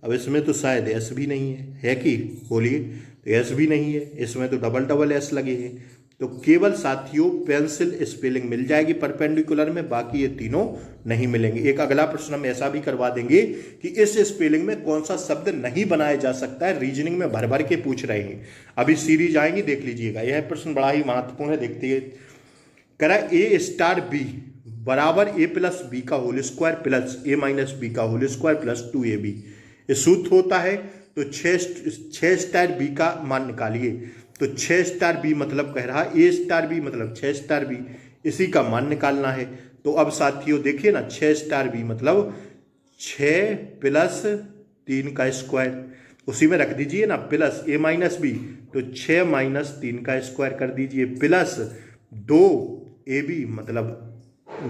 अब इसमें तो शायद एस भी नहीं है कि? बोलिए, तो एस भी नहीं है, इसमें तो डबल एस लगे हैं। तो केवल साथियों पेंसिल स्पेलिंग मिल जाएगी परपेंडिकुलर में, बाकी ये तीनों नहीं मिलेंगे। एक अगला प्रश्न हम ऐसा भी करवा देंगे कि इस स्पेलिंग में कौन सा शब्द नहीं बनाया जा सकता है, रीजनिंग में भर भर के पूछ रहे हैं। अभी सीरीज आएंगी, देख लीजिएगा। यह प्रश्न बड़ा ही महत्वपूर्ण है, देखते करा A*B बराबर A+B का होल स्क्वायर प्लस A-B का होल स्क्वायर प्लस 2AB। ये सूत्र होता है। तो 6*B का मान निकालिए। तो 6*B मतलब कह रहा है A*B मतलब 6*B, इसी का मान निकालना है। तो अब साथियों देखिए ना, 6*B मतलब 6 + 3 का स्क्वायर, उसी में रख दीजिए ना, प्लस A-B, तो 6 - 3 का स्क्वायर कर दीजिए, प्लस 2AB मतलब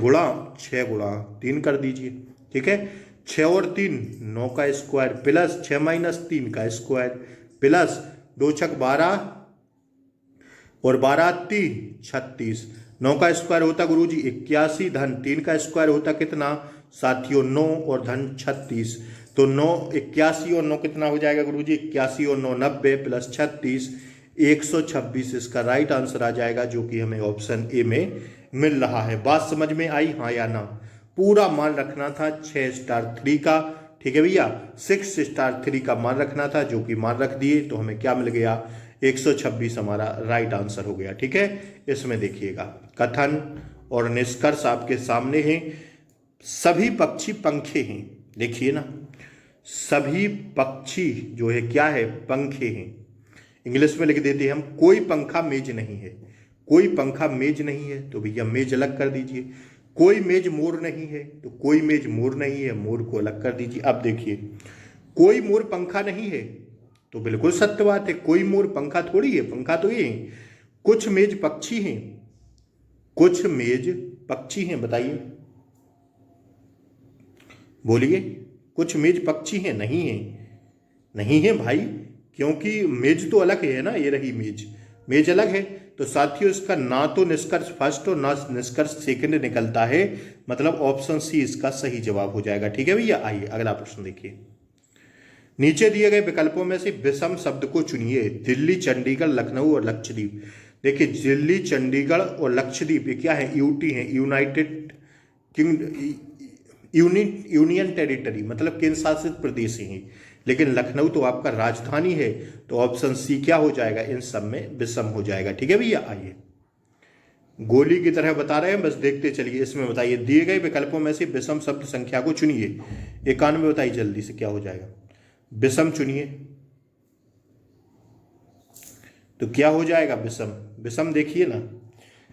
गुणा 6 × 3 कर दीजिए। ठीक है, 6 और 3 9 का स्क्वायर, प्लस 6 - 3 का स्क्वायर, प्लस 2 × 6 12 और 12 × 3 36। 9 का स्क्वायर होता गुरुजी 81, धन 3 का स्क्वायर होता कितना साथियों 9 और धन 36। तो 9 81 और 9 कितना हो जाएगा गुरुजी? 81 और 9 90 प्लस 36 126 इसका राइट आंसर आ जाएगा, जो कि हमें ऑप्शन ए में मिल रहा है। बात समझ में आई, हाँ या ना? पूरा मान रखना था 6*3 का। ठीक है भैया, 6*3 का मान रखना था, जो कि मान रख दिए, तो हमें क्या मिल गया? 126 हमारा राइट आंसर हो गया। ठीक है, इसमें देखिएगा कथन और निष्कर्ष आपके सामने हैं। सभी पक्षी पंखे हैं, देखिए ना, सभी पक्षी जो है क्या है? पंखे हैं। इंग्लिश में लिख देते हैं हम, कोई पंखा मेज नहीं है। कोई पंखा मेज नहीं है, तो भैया मेज अलग कर दीजिए। कोई मेज मोर नहीं है, तो कोई मेज मोर नहीं है, मोर को अलग कर दीजिए। अब देखिए, कोई मोर पंखा नहीं है, तो बिल्कुल सत्य बात है, कोई मोर पंखा थोड़ी है, पंखा तो ये है। कुछ मेज पक्षी हैं, कुछ मेज पक्षी हैं, बताइए, बोलिए, कुछ मेज पक्षी हैं? नहीं है, नहीं है भाई, क्योंकि मेज तो अलग है ना, ये रही मेज, मेज अलग है। तो साथियों इसका ना तो निष्कर्ष फर्स्ट और ना निष्कर्ष सेकंड निकलता है, मतलब ऑप्शन सी इसका सही जवाब हो जाएगा। ठीक है भैया, आइए अगला प्रश्न देखिए। नीचे दिए गए विकल्पों में से विषम शब्द को चुनिए। दिल्ली, चंडीगढ़, लखनऊ और लक्षद्वीप। देखिए, दिल्ली, चंडीगढ़ और लक्षद्वीप ये क्या है? यूटी है, यूनाइटेड यूनियन टेरिटरी, मतलब केंद्र शासित प्रदेश हैं। लेकिन लखनऊ तो आपका राजधानी है, तो ऑप्शन सी क्या हो जाएगा? इन सब में विषम हो जाएगा। ठीक है भैया, आइए गोली की तरह बता रहे हैं, बस देखते चलिए। इसमें बताइए, दिए गए विकल्पों में से विषम शब्द संख्या को चुनिए। 91 बताइए जल्दी से, क्या हो जाएगा? विषम चुनिए, तो क्या हो जाएगा? विषम। विषम देखिए ना,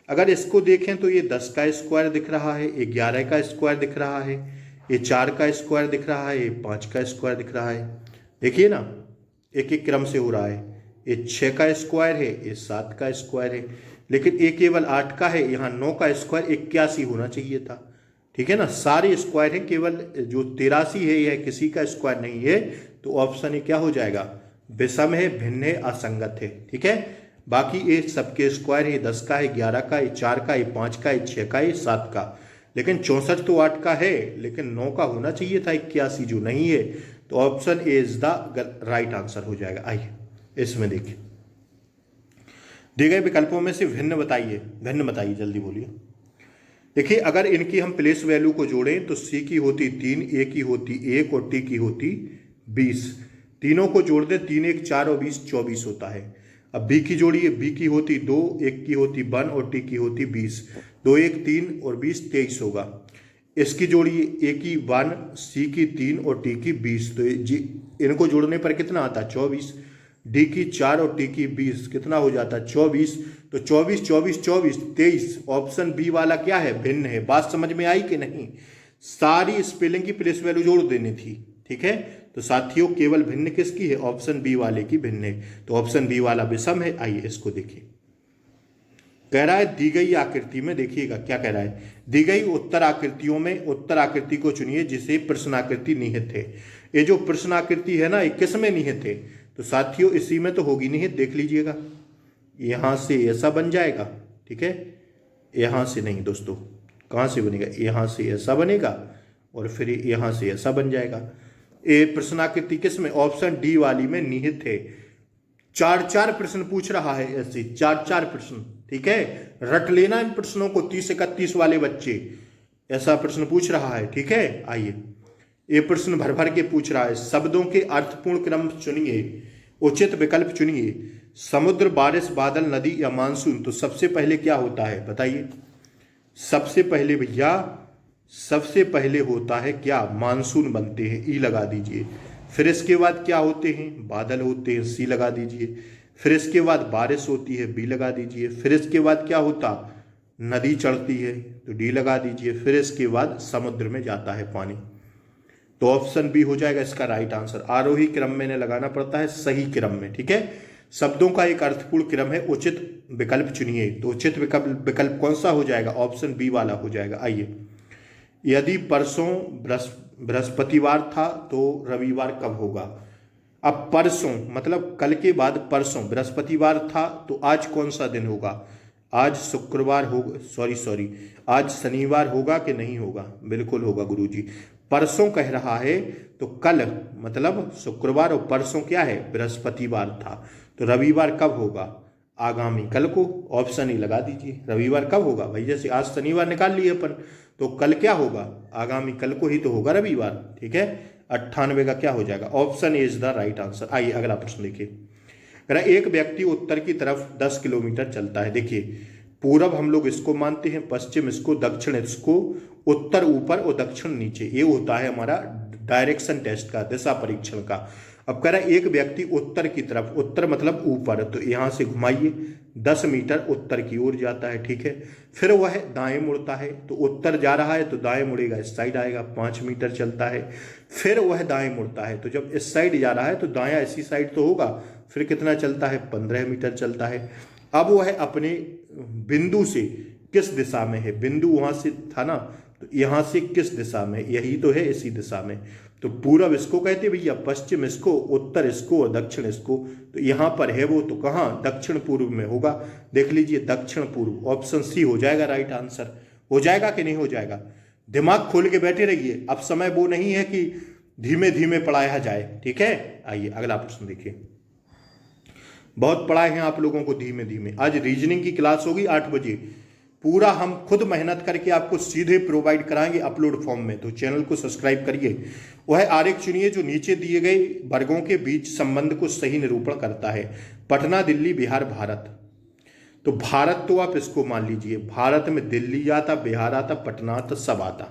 अगर इसको देखें तो ये 10 का स्क्वायर दिख रहा है, ये 11 का स्क्वायर दिख रहा है, ये 4 का स्क्वायर दिख रहा है, ये 5 का स्क्वायर दिख रहा है। देखिए ना, एक एक क्रम से हो रहा है। ये 6 का स्क्वायर है, ये 7 का स्क्वायर है, लेकिन ये केवल 8 का है। यहाँ 9 का स्क्वायर 81 होना चाहिए था। ठीक है ना, सारे स्क्वायर है, केवल जो 83 है यह किसी का स्क्वायर नहीं है। तो ऑप्शन ए क्या हो जाएगा? विषम है, भिन्न है, असंगत है। ठीक है, बाकी ये सबके स्क्वायर है, 10 का है, 11 का है, 4 का है, 5 का है, 6 का है, 7 का। लेकिन 64 तो 8 का है, लेकिन 9 का होना चाहिए था, 81 जो नहीं है। तो option A is the right answer हो जाएगा। आइए इसमें देखिए, दिए गए विकल्पों में से भिन्न बताइए। भिन्न बताइए, जल्दी बोलिए। देखिए, अगर इनकी हम प्लेस वैल्यू को जोड़ें तो सी की होती 3, ए की होती 1 और टी की होती 20। तीनों को जोड़ दें, 3 1 4 और 20 24 होता है। अब बी की जोड़िए, बी की होती 2, 1 की होती 1 और टी की होती 20। 2 1 3 और 20 23 होगा। इसकी जोड़िए, ए की 1, सी की 3 और टी की 20, तो इनको जोड़ने पर कितना आता? 24। डी की 4 और टी की 20, कितना हो जाता? 24। तो 24 24 24 23। ऑप्शन बी वाला क्या है? भिन्न है। बात समझ में आई कि नहीं? सारी स्पेलिंग की प्लेस वैल्यू जोड़ देनी थी। ठीक है, तो साथियों केवल भिन्न किसकी है? ऑप्शन बी वाले की भिन्न है। तो ऑप्शन बी वाला विषम है। आइए इसको देखिए, कह रहा है दी गई आकृति में, देखिएगा क्या कह रहा है, दी गई उत्तर आकृतियों में उत्तर आकृति को चुनिए जिसे प्रश्नाकृति निहित है। ये जो प्रश्नाकृति है ना, ये किस में निहित है? तो साथियों इसी में तो होगी निहित। देख लीजिएगा, यहां से ऐसा बन जाएगा। ठीक है, यहां से नहीं दोस्तों, कहाँ से बनेगा, यहाँ से ऐसा बनेगा और फिर यहाँ से ऐसा बन जाएगा। ये प्रश्नाकृति किस में, ऑप्शन डी वाली में निहित है। 4 प्रश्न पूछ रहा है ऐसे, 4 प्रश्न, ठीक है। रट लेना इन प्रश्नों को, 30-31 वाले बच्चे, ऐसा प्रश्न पूछ रहा है, ठीक है। आइए, ये प्रश्न भर भर के पूछ रहा है। शब्दों के अर्थपूर्ण क्रम चुनिए, उचित विकल्प चुनिए। समुद्र, बारिश, बादल, नदी या मानसून। तो सबसे पहले क्या होता है बताइए। सबसे पहले भैया, सबसे पहले होता है क्या, मानसून बनते हैं, ई लगा दीजिए। फिर इसके बाद क्या होते हैं, बादल होते हैं, सी लगा दीजिए। फिर इसके बाद बारिश होती है, बी लगा दीजिए। फिर इसके बाद क्या होता, नदी चढ़ती है, तो डी लगा दीजिए। फिर इसके बाद समुद्र में जाता है पानी, तो ऑप्शन बी हो जाएगा इसका राइट आंसर। आरोही क्रम में इन्हें लगाना पड़ता है, सही क्रम में, ठीक है। शब्दों का एक अर्थपूर्ण क्रम है, उचित विकल्प चुनिए। तो उचित विकल्प कौन सा हो जाएगा, ऑप्शन बी वाला हो जाएगा। आइए, यदि परसों बृहस्पतिवार था तो रविवार कब होगा। अब परसों मतलब कल के बाद परसों बृहस्पतिवार था, तो आज कौन सा दिन होगा, आज शुक्रवार होगा, सॉरी आज शनिवार होगा कि नहीं होगा, बिल्कुल होगा गुरुजी। परसों कह रहा है तो कल मतलब शुक्रवार, और परसों क्या है, बृहस्पतिवार था, तो रविवार कब होगा, आगामी कल को। ऑप्शन ही लगा दीजिए, रविवार कब होगा भाई, जैसे आज शनिवार निकाल लिए अपन, तो कल क्या होगा, आगामी कल को ही तो होगा रविवार, ठीक है। 98 का क्या हो जाएगा, option A is the right answer. आइए अगला प्रश्न देखिए। एक व्यक्ति उत्तर की तरफ 10 किलोमीटर चलता है। देखिए, पूरब हम लोग इसको मानते हैं, पश्चिम इसको, दक्षिण इसको, उत्तर ऊपर और दक्षिण नीचे। ये होता है हमारा डायरेक्शन टेस्ट का, दिशा परीक्षण का। अब कह रहा है एक व्यक्ति उत्तर की तरफ, उत्तर मतलब ऊपर, तो यहां से घुमाइए, 10 मीटर उत्तर की ओर जाता है, ठीक है। फिर वह दाएं मुड़ता है, तो उत्तर जा रहा है तो दाएं मुड़ेगा, इस साइड आएगा, 5 मीटर चलता है। फिर वह दाएं मुड़ता है, तो जब इस साइड जा रहा है तो दायां इसी साइड तो होगा, फिर कितना चलता है, 15 मीटर चलता है। अब वह अपने बिंदु से किस दिशा में है, बिंदु वहां से था ना, तो यहां से किस दिशा में, यही तो है, इसी दिशा में। तो पूरब इसको कहते भैया, पश्चिम इसको, उत्तर इसको और दक्षिण इसको। तो यहां पर है वो, तो कहां, दक्षिण पूर्व में होगा। देख लीजिए, दक्षिण पूर्व, ऑप्शन सी हो जाएगा राइट आंसर। हो जाएगा कि नहीं हो जाएगा, दिमाग खोल के बैठे रहिए। अब समय वो नहीं है कि धीमे धीमे पढ़ाया जाए, ठीक है। आइए अगला प्रश्न देखिए। बहुत पढ़ाए हैं आप लोगों को धीमे धीमे। आज रीजनिंग की क्लास होगी 8 बजे, पूरा हम खुद मेहनत करके आपको सीधे प्रोवाइड कराएंगे अपलोड फॉर्म में, तो चैनल को सब्सक्राइब करिए। वह आरेख चुनिए जो नीचे दिए गए वर्गों के बीच संबंध को सही निरूपण करता है। पटना, दिल्ली, बिहार, भारत। तो भारत तो आप इसको मान लीजिए, भारत में दिल्ली आता, बिहार आता, पटना आता, सब आता।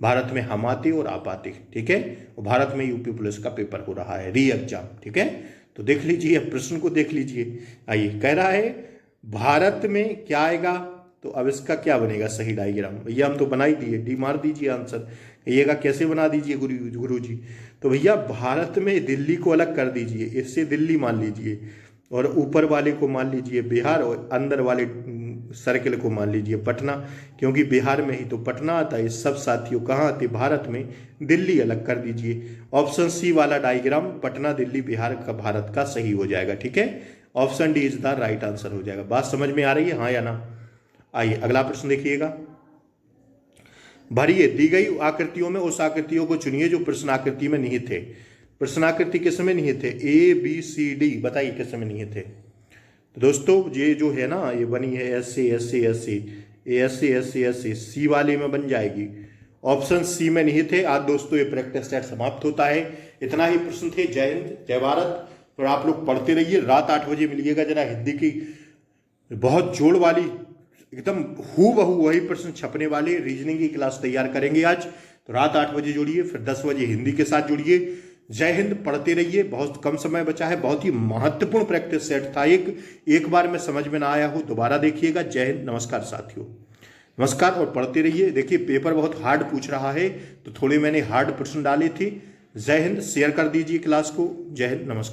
भारत में हम आते और आप आते, ठीक है। और भारत में यूपी पुलिस का पेपर हो रहा है, री एग्जाम, ठीक है। तो देख लीजिए, प्रश्न को देख लीजिए। आइए, कह रहा है भारत में क्या आएगा, तो अब इसका क्या बनेगा सही डायग्राम, भैया हम तो बना ही दिए, डी मार दीजिए आंसर। कहिएगा कैसे बना दीजिए गुरु जी। तो भैया भारत में दिल्ली को अलग कर दीजिए, इससे दिल्ली मान लीजिए, और ऊपर वाले को मान लीजिए बिहार, और अंदर वाले सर्किल को मान लीजिए पटना, क्योंकि बिहार में ही तो पटना आता है। सब साथियों कहाँ आते, भारत में, दिल्ली अलग कर दीजिए। ऑप्शन सी वाला डायग्राम पटना, दिल्ली, बिहार का भारत का सही हो जाएगा, ठीक है। Option D is the right answer हो जाएगा। बात समझ में आ रही है, हाँ या ना। आइए अगला प्रश्न देखिएगा। भरिए दी गई आकृतियों में उस आकृतियों को चुनिए जो प्रश्नाकृति में निहित थे। प्रश्नाकृति किस में निहित थे, ए बी सी डी, बताइए किस में निहित थे। तो दोस्तों ये जो है ना, ये बनी है S C S C S C, S C S C S C, C वाले में बन जाएगी, ऑप्शन सी में निहित है। आज दोस्तों ये प्रैक्टिस सेट समाप्त होता है। इतना ही प्रश्न थे। जय हिंद, जय भारत। और आप लोग पढ़ते रहिए, रात 8 बजे मिलिएगा जरा हिंदी की बहुत जोड़ वाली, एकदम हूबहू वही प्रश्न छपने वाले रीजनिंग की क्लास तैयार करेंगे आज। तो रात 8 बजे जुड़िए, फिर 10 बजे हिंदी के साथ जुड़िए। जय हिंद, पढ़ते रहिए, बहुत कम समय बचा है। बहुत ही महत्वपूर्ण प्रैक्टिस सेट था। एक बार में समझ में ना आया हो दोबारा देखिएगा। जय हिंद, नमस्कार साथियों, नमस्कार। और पढ़ते रहिए। देखिए पेपर बहुत हार्ड पूछ रहा है, तो थोड़े मैंने हार्ड प्रश्न डाले थे। जय हिंद, शेयर कर दीजिए क्लास को। जय हिंद, नमस्कार।